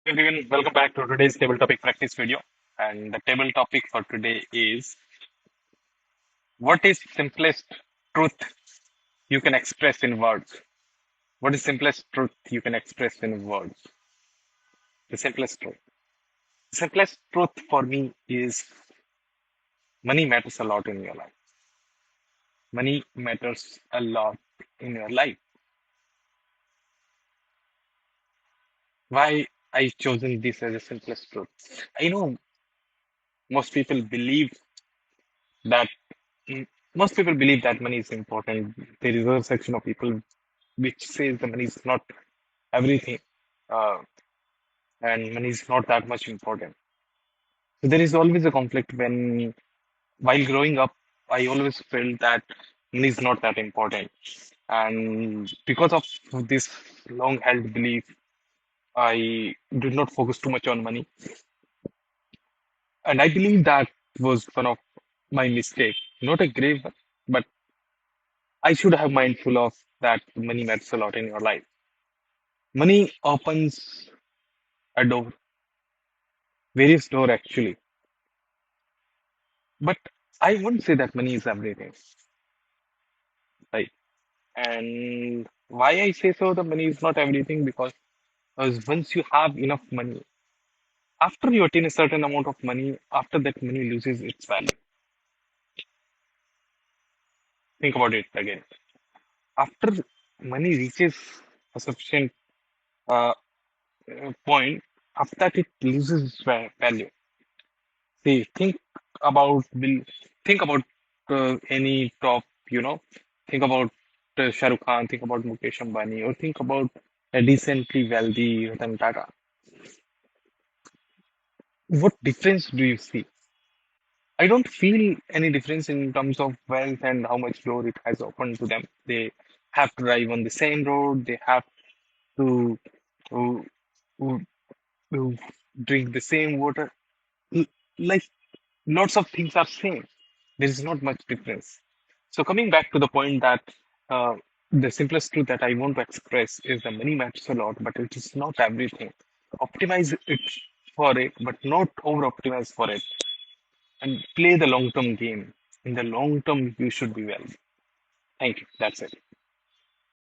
Everyone, welcome back to today's table topic practice video. And the table topic for today is what is simplest truth you can express in words? What is simplest truth you can express in words? The simplest truth. The simplest truth for me is money matters a lot in your life. Money matters a lot in your life. Why I chosen this as a simplest truth? I know most people believe that mm, most people believe that money is important. There is a section of people which says the money is not everything, uh, and money is not that much important. So there is always a conflict when, while growing up, I always felt that money is not that important, and because of this long-held belief, I did not focus too much on money, and I believe that was one of my mistake. Not a grave one, but I should have mindful of that money matters a lot in your life. Money opens a door, various door actually. But I wouldn't say that money is everything, right? And why I say so, the money is not everything because once you have enough money, after you attain a certain amount of money, after that money loses its value. Think about it again. After money reaches a sufficient uh, point, after that it loses its value. See, about Bill. Think about any top, you know. Think about Shah Rukh Khan. Think about Mukesh Ambani, or think about a decently wealthy Ratan Tata. What difference do you see? I don't feel any difference in terms of wealth and how much door it has opened to them. They have to drive on the same road. They have to, to, to, to drink the same water. L- Like lots of things are same. There is not much difference. So coming back to the point that uh, the simplest truth that I want to express is the money matters a lot, but it is not everything. Optimize it for it, but not over optimize for it, and play the long term game. In the long term, you should be well. Thank you. That's it.